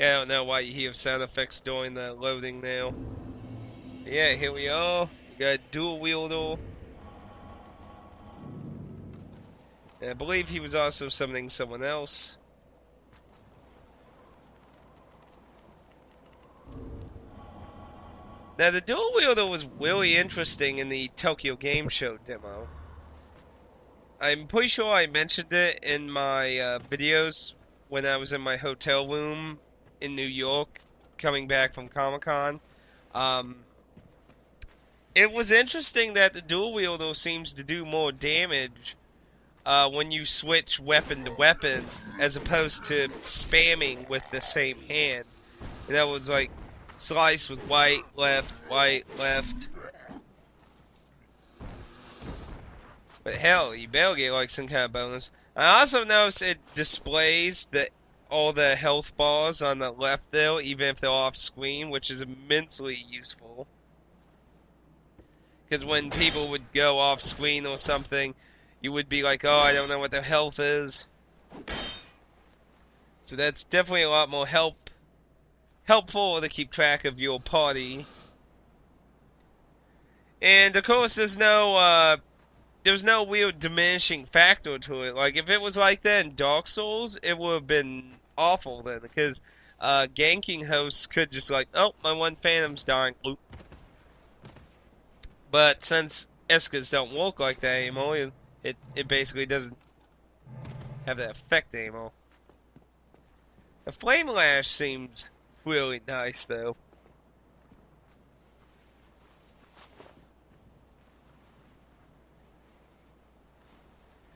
Yeah, I don't know why you hear sound effects during the loading now. Yeah, here we are. We got dual wielder. And I believe he was also summoning someone else. Now, the dual wielder was really interesting in the Tokyo Game Show demo. I'm pretty sure I mentioned it in my videos when I was in my hotel room in New York, coming back from Comic-Con. Um, it was interesting that the dual wielder seems to do more damage when you switch weapon to weapon, as opposed to spamming with the same hand. And that was like slice with white, left, white, left. But hell, you better get like some kind of bonus. I also noticed it displays all the health bars on the left there, even if they're off screen, which is immensely useful. Because when people would go off screen or something, you would be like, oh, I don't know what their health is. So that's definitely a lot more helpful to keep track of your party. And of course, there's no real diminishing factor to it. Like if it was like that in Dark Souls, it would have been awful then, because ganking hosts could just like, oh, my one Phantom's dying. Bloop. But since Eskas don't work like that anymore, it basically doesn't have that effect anymore. The Flame Lash seems really nice though.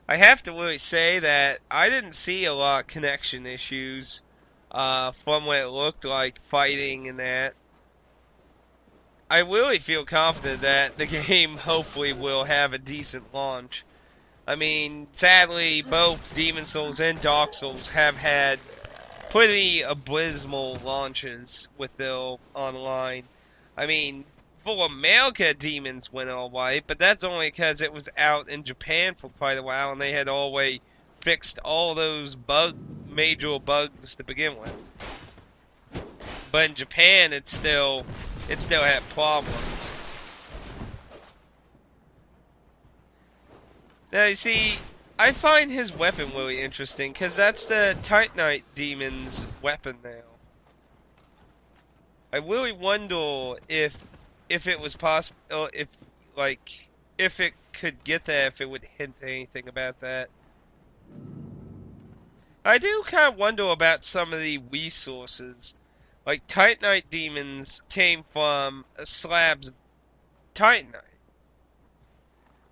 I have to really say that I didn't see a lot of connection issues from what it looked like fighting and that. I really feel confident that the game hopefully will have a decent launch. I mean, sadly, both Demon Souls and Dark Souls have had pretty abysmal launches with their online. I mean, for America, Demons went alright, but that's only because it was out in Japan for quite a while, and they had already fixed all those major bugs to begin with. But in Japan, it still had problems. Now you see, I find his weapon really interesting because that's the Titanite demon's weapon now. I really wonder if it was possible, if it could get that, if it would hint anything about that. I do kind of wonder about some of the resources. Like Titanite demons came from slabs of Titanite.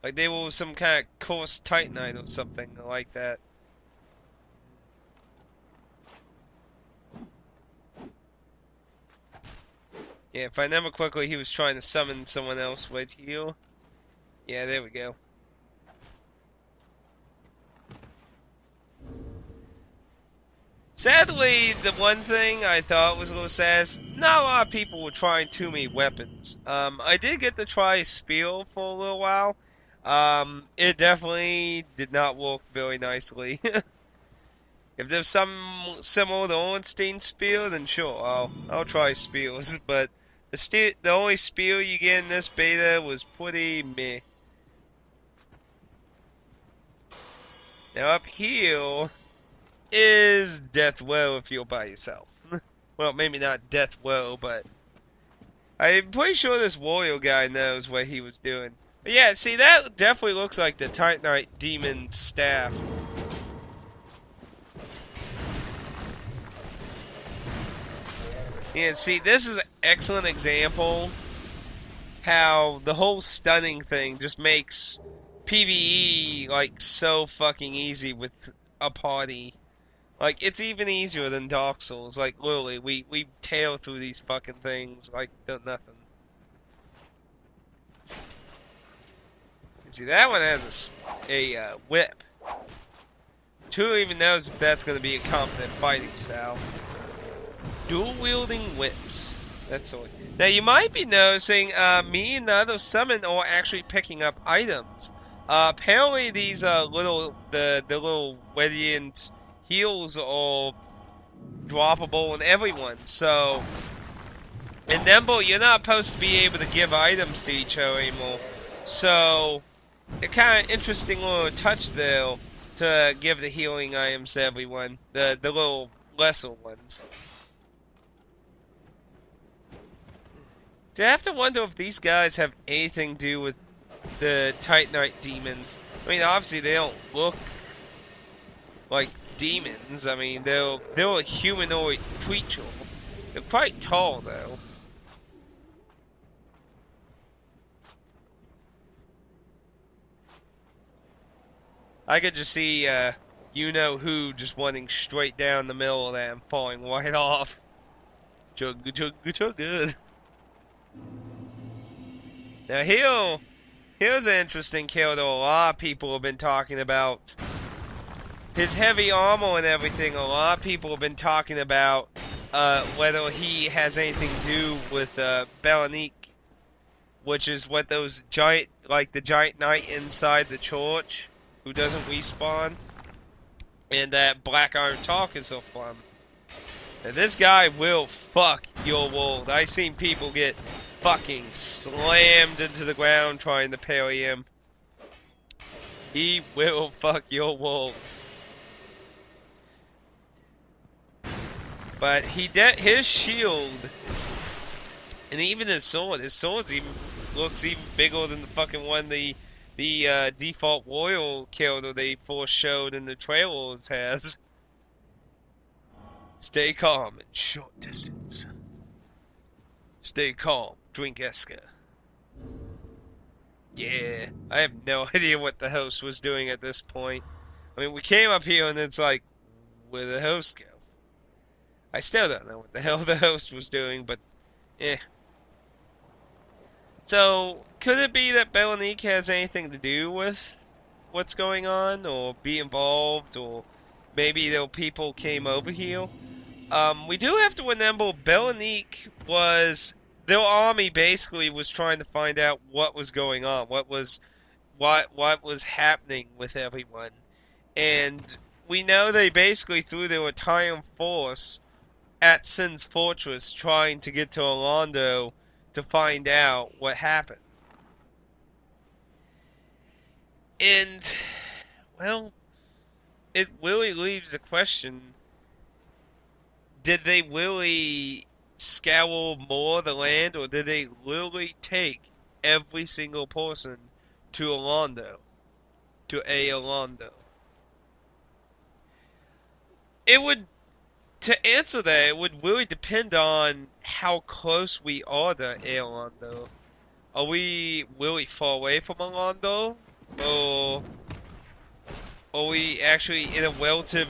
Like they were some kind of coarse Titanite or something like that. Yeah, if I remember quickly, he was trying to summon someone else right here. Yeah, there we go. Sadly, the one thing I thought was a little sad is not a lot of people were trying too many weapons. I did get to try Spear for a little while. It definitely did not work very nicely. If there's some similar to Ornstein's Spear, then sure, I'll try Spears. But the only Spear you get in this beta was pretty meh. Now up here is Death Row if you're by yourself. Well, maybe not Death Row, but I'm pretty sure this warrior guy knows what he was doing. But yeah, see, that definitely looks like the Titanite demon staff. And see, this is an excellent example how the whole stunning thing just makes PvE like so fucking easy with a party. Like it's even easier than Dark Souls. Like literally, we tail through these fucking things like nothing. See, that one has a whip. Who even knows if that's going to be a competent fighting style? Dual wielding whips. That's all. Now you might be noticing me and the other summon are actually picking up items. Apparently these the little radiant heals are droppable on everyone. So in Nimble, you're not supposed to be able to give items to each other anymore. So it's kind of interesting little touch there to give the healing items to everyone, the little lesser ones. Do I have to wonder if these guys have anything to do with the Titanite demons? I mean, obviously they don't look like demons. I mean, they're a humanoid creature. They're quite tall, though. I could just see, you-know-who just running straight down the middle of that and falling right off. Chug, chug, chug, good. Now, here's an interesting kill that a lot of people have been talking about. His heavy armor and everything, a lot of people have been talking about whether he has anything to do with Belanique, which is what those giant, like the giant knight inside the church who doesn't respawn, and that Black Iron Tarkus are from. Now, this guy will fuck your world. I've seen people get fucking slammed into the ground trying to parry him. He will fuck your world. But his shield, and even his sword looks even bigger than the fucking one the default royal killer they first showed in the trailers has. Stay calm in short distance. Stay calm, drink Eska. Yeah, I have no idea what the host was doing at this point. I mean, we came up here and it's like, where'd the host go? I still don't know what the hell the host was doing, but eh. So, could it be that Belanique has anything to do with what's going on, or be involved, or maybe the people came over here? We do have to remember Belanique was... Their army basically was trying to find out what was going on, what was happening with everyone. And we know they basically threw their entire force at Sin's Fortress trying to get to Orlando to find out what happened. And, well, it really leaves the question, did they really scour more of the land, or did they literally take every single person to Orlando? To Orlando? It would... To answer that, it would really depend on how close we are to Orlando. Are we really far away from Orlando? Or are we actually in a relative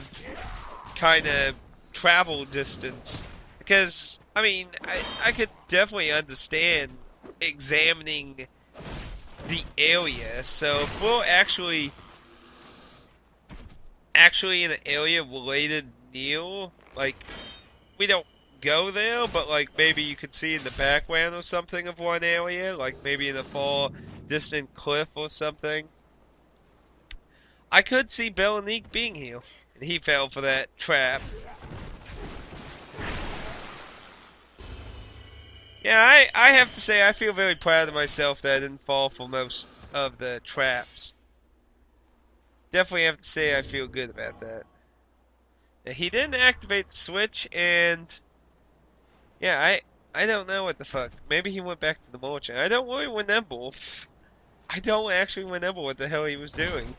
kind of travel distance? Because, I mean, I could definitely understand examining the area. So if we're actually in an area related near, like, we don't go there, but like maybe you could see in the background or something of one area, like maybe in a far distant cliff or something. I could see Belanique being here, and he fell for that trap. Yeah, I have to say I feel very proud of myself that I didn't fall for most of the traps. Definitely have to say I feel good about that. He didn't activate the switch, and yeah, I don't know what the fuck. Maybe he went back to the merchant. I don't really remember. I don't actually remember what the hell he was doing.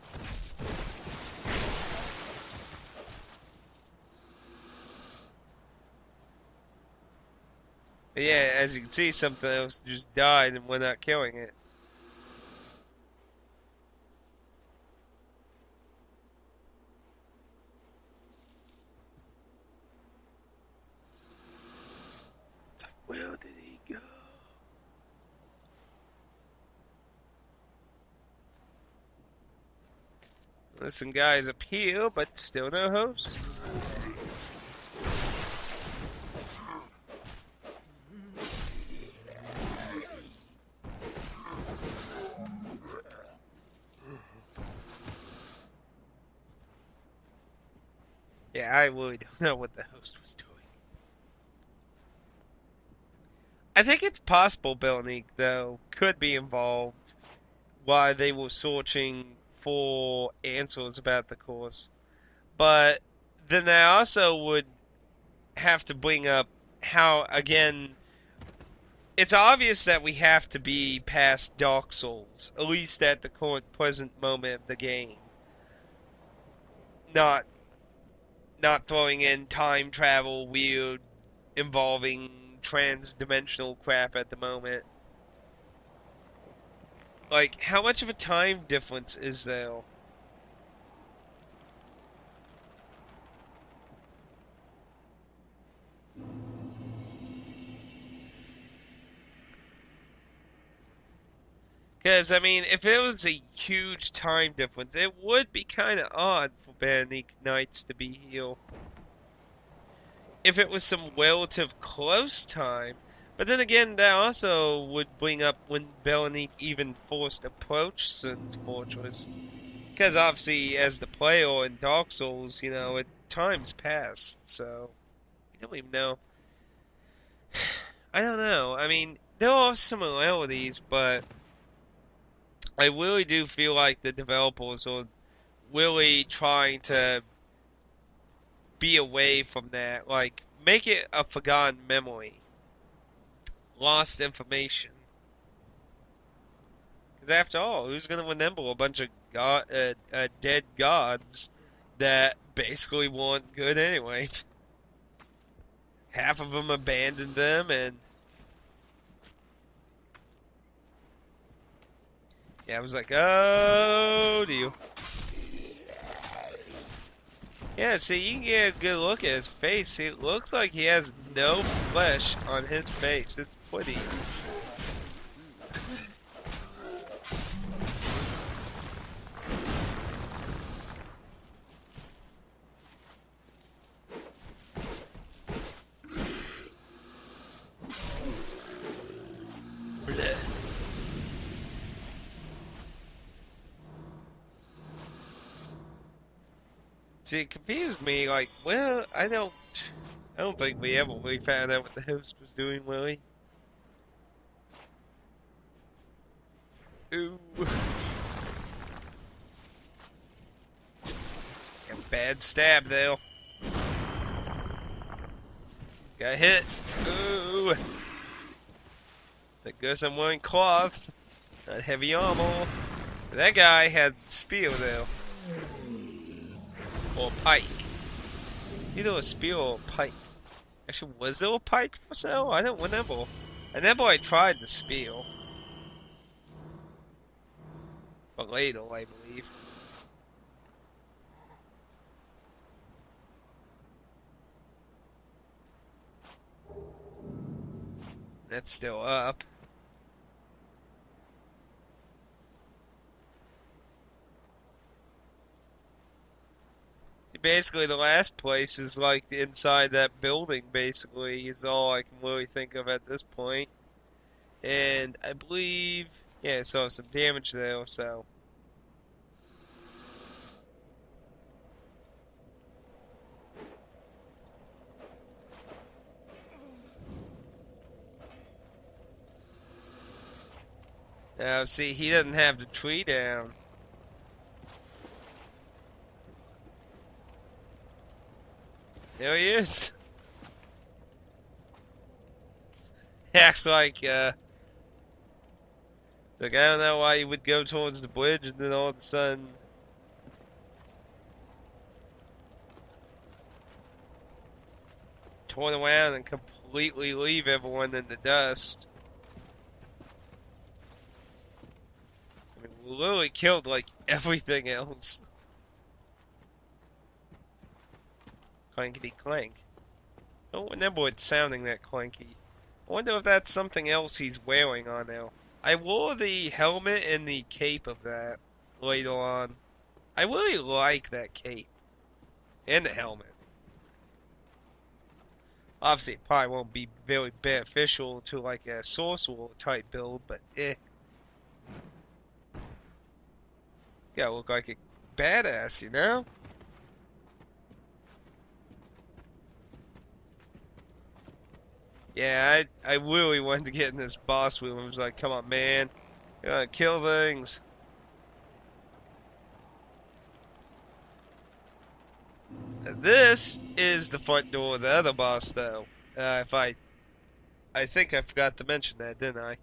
But yeah, as you can see, something else just died and we're not killing it. Where did he go? Listen, guys, up here, but still no host. Yeah, I really don't know what the host was doing. I think it's possible Belnick, though, could be involved while they were searching for answers about the course. But then I also would have to bring up how, again, it's obvious that we have to be past Dark Souls, at least at the current present moment of the game. Not not throwing in time travel, weird, involving trans-dimensional crap at the moment. Like, how much of a time difference is there? Because, I mean, if it was a huge time difference, it would be kind of odd for Bandit Knights to be here. If it was some relative close time, but then again, that also would bring up when Belanique even forced approach Sin's fortress. Because obviously, as the player in Dark Souls, time's passed, so I don't even know. I don't know. I mean, there are similarities, but I really do feel like the developers are really trying to be away from that. Like, make it a forgotten memory, lost information. Because after all, who's going to remember a bunch of dead gods that basically weren't good anyway? Half of them abandoned them, and yeah, I was like, oh, dear. Yeah, see, you can get a good look at his face. It looks like he has no flesh on his face. It's pretty. Blech. See, it confused me. Like, well, I don't think we ever really found out what the host was doing, really. Ooh. A bad stab there. Got hit. Ooh. I guess I'm wearing cloth, not heavy armor. That guy had spear though. Or pike. Either a spear or a pike. Actually, was there a pike for sale? I don't remember. I remember I tried the spear. But later, I believe. That's still up. Basically, the last place is like inside that building, basically, is all I can really think of at this point. And I believe, yeah, I saw some damage there, so. Now, see, he doesn't have the tree down. There he is. Acts like, I don't know why you would go towards the bridge and then all of a sudden turn around and completely leave everyone in the dust. I mean, we literally killed like everything else. Clankety clank. I don't remember it sounding that clanky. I wonder if that's something else he's wearing on now. I wore the helmet and the cape of that later on. I really like that cape. And the helmet. Obviously, it probably won't be very beneficial to like a sorcerer type build, but eh. Gotta look like a badass, you know? Yeah, I really wanted to get in this boss room. I was like, come on, man. You gotta kill things. This is the front door of the other boss, though. If I think I forgot to mention that, didn't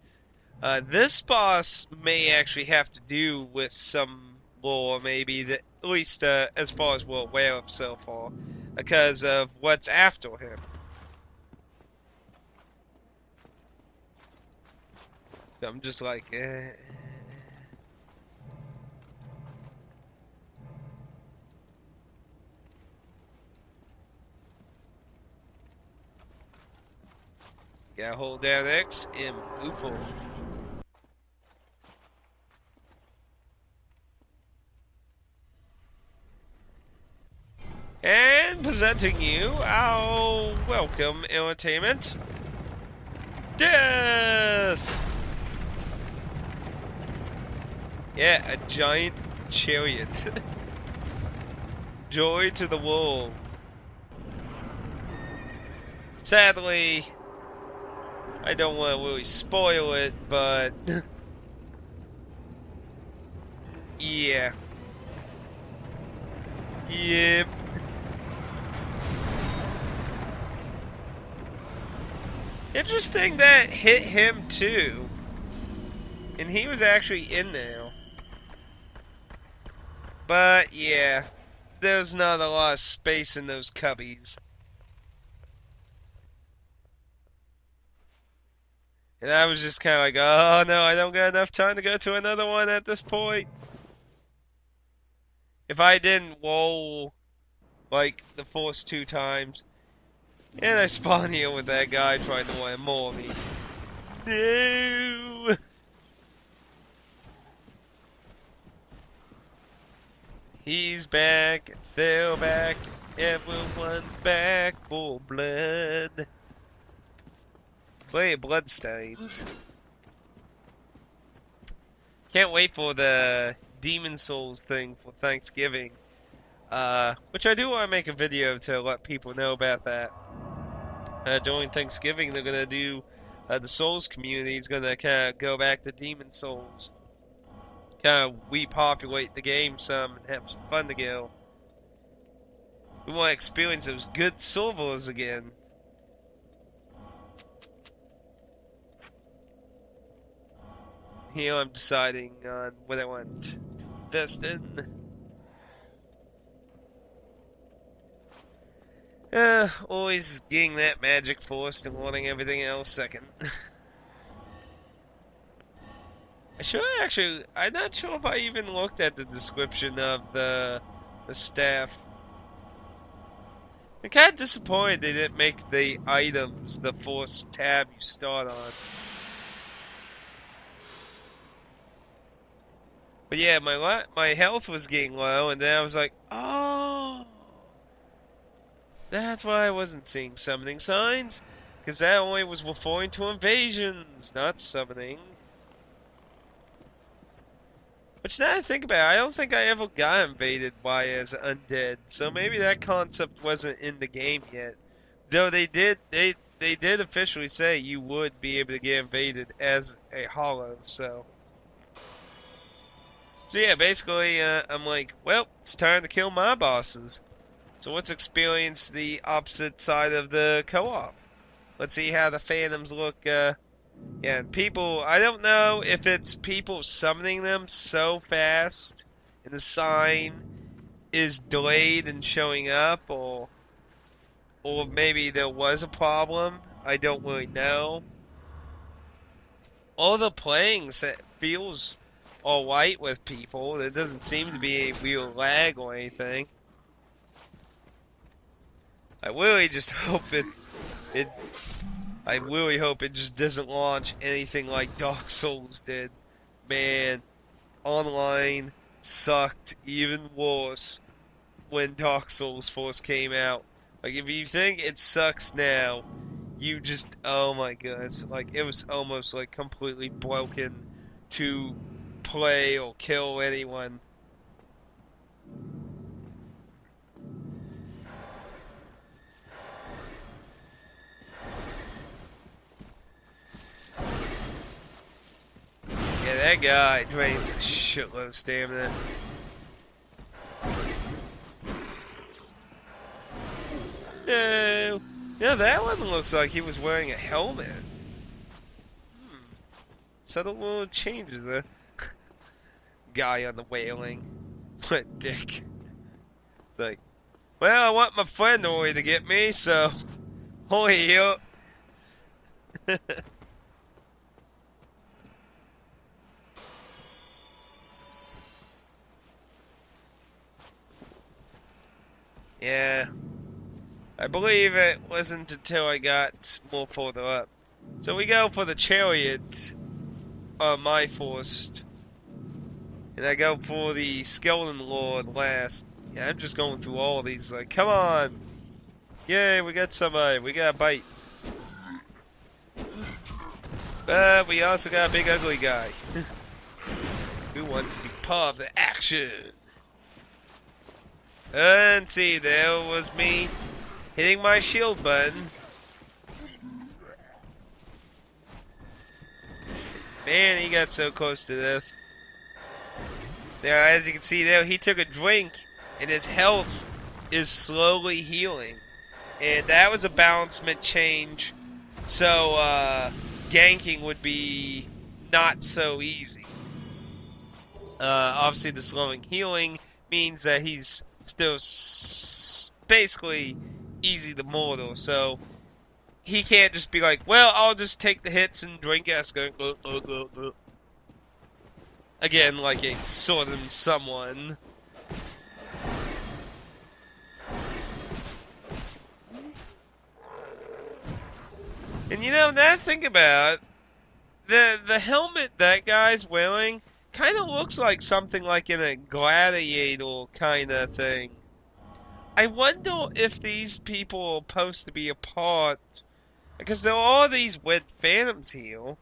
I? This boss may actually have to do with some lore, maybe, that, at least as far as we're aware of so far, because of what's after him. So I'm just like, eh. Gotta hold down X and move forward. And presenting you our welcome entertainment, Death! Yeah, a giant chariot. Joy to the world. Sadly, I don't want to really spoil it, but yeah. Yep. Interesting that hit him too. And he was actually in there. But yeah, there's not a lot of space in those cubbies. And I was just kind of like, oh no, I don't got enough time to go to another one at this point. If I didn't roll like the first 2 times, and I spawn here with that guy trying to want more of me. No! He's back, they're back, everyone's back for blood. Play Bloodstains. Can't wait for the Demon Souls thing for Thanksgiving. Which I do want to make a video to let people know about that. During Thanksgiving, they're gonna do the Souls community is gonna kind of go back to Demon Souls, kind of repopulate the game some and have some fun together. We want to experience those good silvers again. Here I'm deciding on what I want to invest in. Always getting that magic first and wanting everything else second. I'm not sure if I even looked at the description of the staff. I'm kind of disappointed they didn't make the items the first tab you start on. But yeah, my health was getting low, and then I was like, oh, that's why I wasn't seeing summoning signs, because that only was referring to invasions, not summoning. Which now I think about it, I don't think I ever got invaded by as undead, so maybe that concept wasn't in the game yet. Though they did officially say you would be able to get invaded as a hollow, so. So yeah, basically, I'm like, well, it's time to kill my bosses. So let's experience the opposite side of the co-op. Let's see how the phantoms look, yeah, people, I don't know if it's people summoning them so fast and the sign is delayed in showing up, or maybe there was a problem. I don't really know. All the playing feels alright with people. There doesn't seem to be a real lag or anything. I really just hope I really hope it just doesn't launch anything like Dark Souls did. Man, online sucked even worse when Dark Souls first came out. Like, if you think it sucks now, you just, oh my goodness, like, it was almost, like, completely broken to play or kill anyone. That guy drains a shitload of stamina. No. Now that one looks like he was wearing a helmet. Subtle little changes there. Guy on the whaling. What a dick. It's like, well, I want my friend Ori to get me, so... Holy hell. Yeah. I believe it wasn't until I got more further up. So we go for the chariot on my first. And I go for the Skeleton Lord last. Yeah, I'm just going through all these like, come on! Yay, we got somebody, we got a bite. But we also got a big ugly guy. Who wants to be part of the action? And see, there was me hitting my shield button. Man, he got so close to death. Now, as you can see there, he took a drink, and his health is slowly healing. And that was a balancement change, so ganking would be not so easy. Obviously, the slowing healing means that he's still basically easy to mortal, so he can't just be like, well, I'll just take the hits and drink gas going, again, like a sword and someone. And you know, now think about it, the helmet that guy's wearing kind of looks like something like in a gladiator kind of thing. I wonder if these people are supposed to be a part, because there are these Red Phantoms here,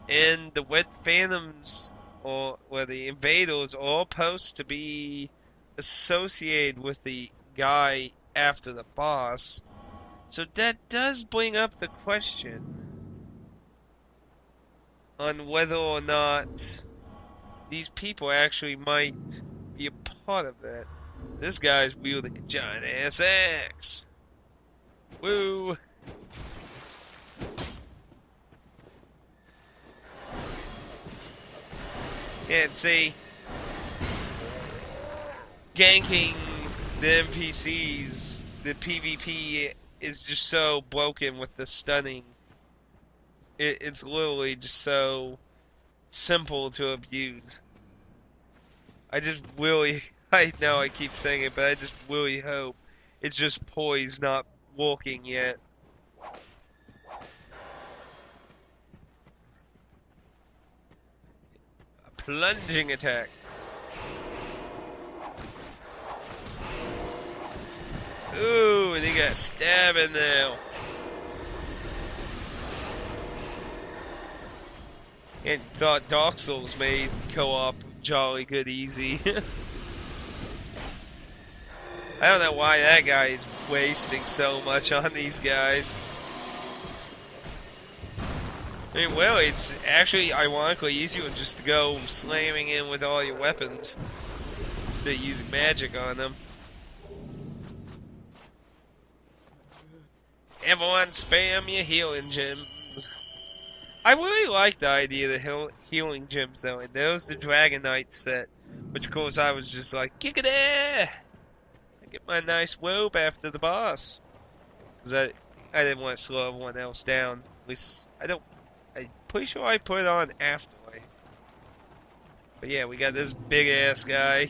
and the Red Phantoms, or the invaders, are supposed to be associated with the guy after the boss. So that does bring up the question on whether or not these people actually might be a part of that. This guy's wielding a giant ass axe. Woo! Can't see. Ganking the NPCs, the PvP is just so broken with the stunning. It's literally just so simple to abuse. I just really, I know I keep saying it, but I just really hope it's just poise not working yet. A plunging attack. Ooh, and he got stabbing now. And thought Dark Souls made co-op jolly good easy. I don't know why that guy is wasting so much on these guys. I mean, well, it's actually ironically easier just to go slamming in with all your weapons than using magic on them. Everyone spam your healing gems. I really like the idea of the healing gems though, and there's the Dragon Knight set, which of course I was just like, kick it there! I get my nice robe after the boss. Cause I didn't want to slow everyone else down. At least, I'm pretty sure I put it on afterward. But yeah, we got this big ass guy.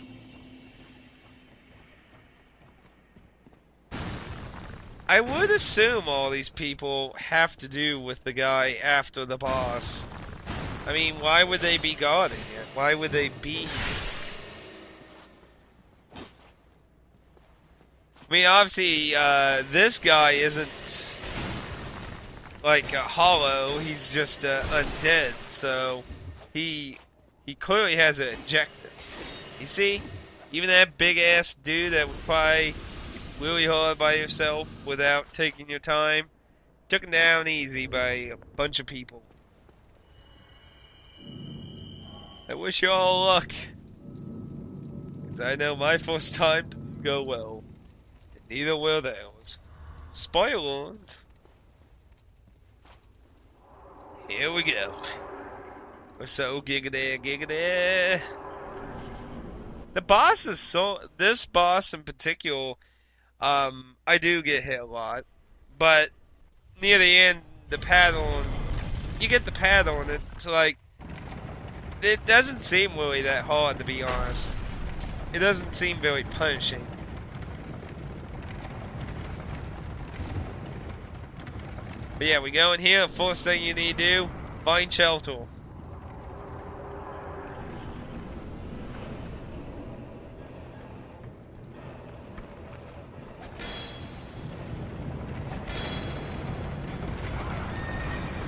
I would assume all these people have to do with the guy after the boss. I mean, why would they be guarding it? Why would they be? I mean, obviously, this guy isn't like a hollow. He's just undead, so he clearly has an objective. You see, even that big ass dude that would probably really hard by yourself without taking your time, took him down easy by a bunch of people. I wish you all luck. Because I know my first time didn't go well. And neither will theirs. Spoilers. Here we go. We're so giggity, giggity. The boss is so... This boss in particular, I do get hit a lot. But near the end, the pad on... You get the pad on it, so like... It doesn't seem really that hard, to be honest. It doesn't seem very punishing. But yeah, we go in here. First thing you need to do, find shelter.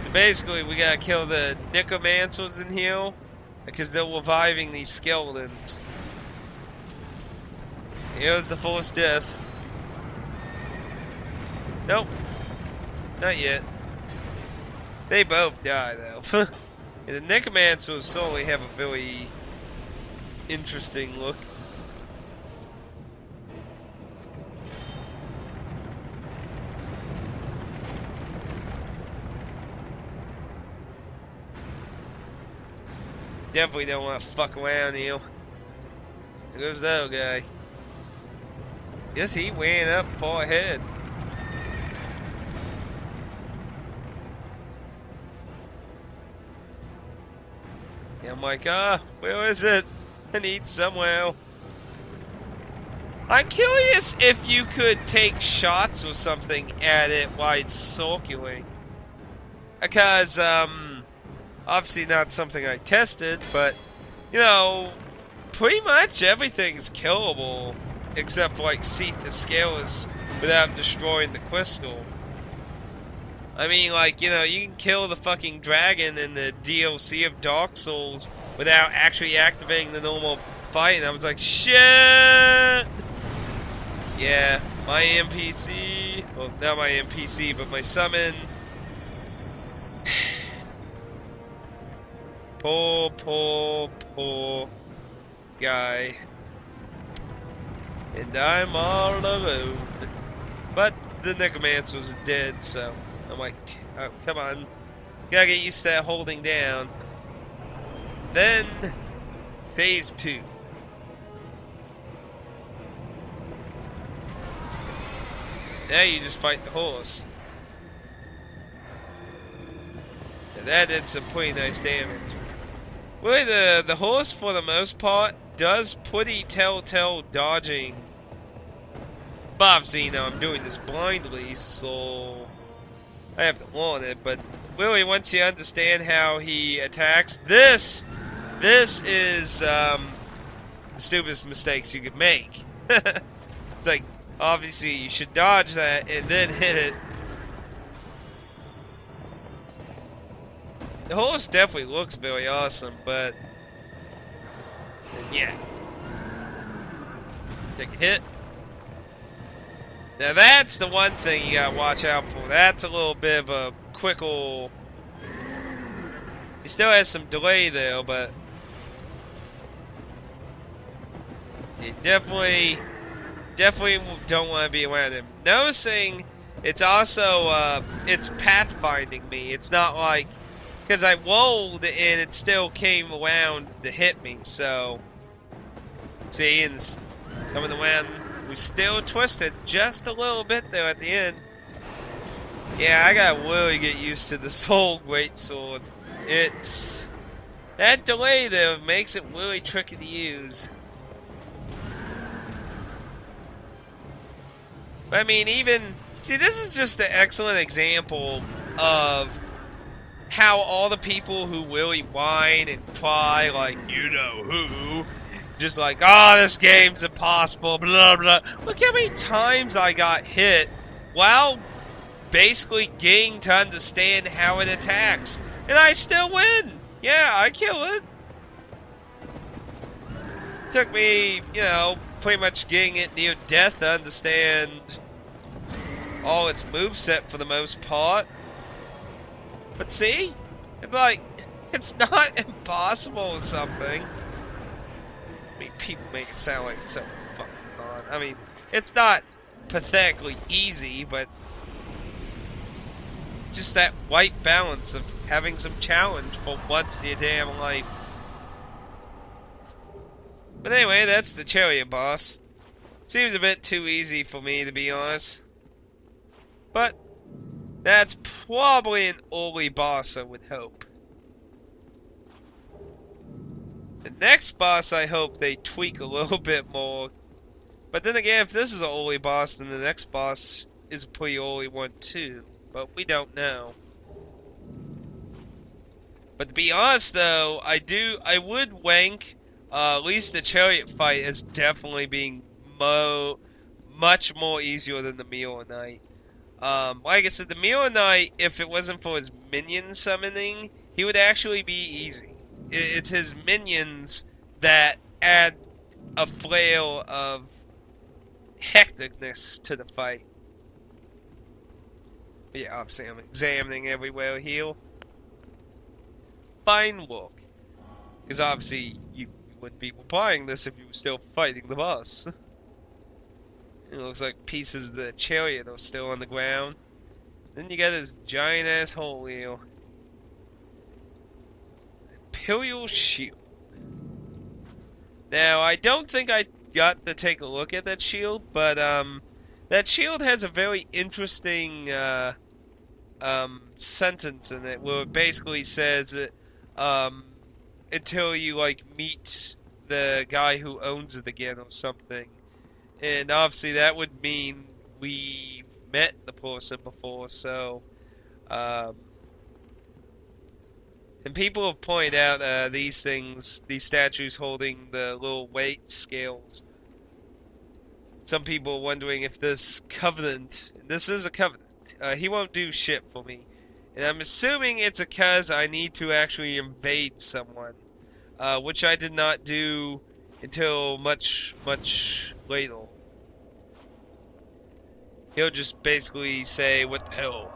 So basically, we gotta kill the necromancers in here because they're reviving these skeletons. Here's the first death. Nope. Not yet. They both die, though. And the necromancers certainly have a very interesting look. Definitely don't want to fuck around here. There goes that other guy. Guess he went up far ahead. And I'm like, where is it? I need somewhere. I'm curious if you could take shots or something at it while it's circling. Because, obviously not something I tested, but, you know, pretty much everything's killable. Except for, like, Seath the Scaleless without destroying the crystal. I mean, like, you know, you can kill the fucking dragon in the DLC of Dark Souls without actually activating the normal fight, and I was like, shit! Yeah, my NPC, well, not my NPC, but my summon. Poor guy. And I'm all alone. But the necromancers are dead, so I'm like, oh, come on. Gotta get used to that holding down. Then, phase 2. Now you just fight the horse. And that did some pretty nice damage. Really, the horse, for the most part, does pretty telltale dodging. But obviously, you know, I'm doing this blindly, so I have to learn it. But really, once you understand how he attacks, this is the stupidest mistakes you could make. It's like, obviously, you should dodge that and then hit it. The horse definitely looks very awesome, but yeah. Take a hit. Now that's the one thing you gotta watch out for. That's a little bit of a quickle. He still has some delay there, but you definitely don't want to be around him. Noticing it's also it's pathfinding me. It's not like, because I rolled and it still came around to hit me. So see, and it's coming around. We still twisted just a little bit though at the end. Yeah, I gotta really get used to the Soul Greatsword. It's that delay though makes it really tricky to use. But I mean, even see, this is just an excellent example of how all the people who really whine and try, like, you know who, just like, oh, this game's impossible, blah, blah. Look how many times I got hit while basically getting to understand how it attacks. And I still win. Yeah, I kill it. Took me, you know, pretty much getting it near death to understand all its moveset for the most part. But see, it's like, It's not impossible or something. I mean, people make it sound like it's so fucking hard. I mean, it's not pathetically easy, but it's just that white balance of having some challenge for once in your damn life. But anyway, that's the chariot boss. Seems a bit too easy for me, to be honest. But that's probably an early boss, I would hope. The next boss, I hope they tweak a little bit more. But then again, if this is an early boss, then the next boss is a pretty early one too. But we don't know. But to be honest, though, I would rank at least the chariot fight as definitely being much more easier than the Mirror Knight. Like I said, the Mirror Knight, if it wasn't for his minion summoning, he would actually be easy. It's his minions that add a flair of hecticness to the fight. But yeah, obviously I'm examining everywhere here. Fine work. Because obviously you wouldn't be replying this if you were still fighting the boss. It looks like pieces of the chariot are still on the ground. Then you got this giant ass hole here. Imperial Shield. Now, I don't think I got to take a look at that shield, but that shield has a very interesting sentence in it where it basically says that until you like meet the guy who owns it again or something. And obviously that would mean we met the person before, so and people have pointed out these things, these statues holding the little weight scales. Some people are wondering if this covenant, and this is a covenant, he won't do shit for me. And I'm assuming it's because I need to actually invade someone, which I did not do until much later. He'll just basically say, what the hell?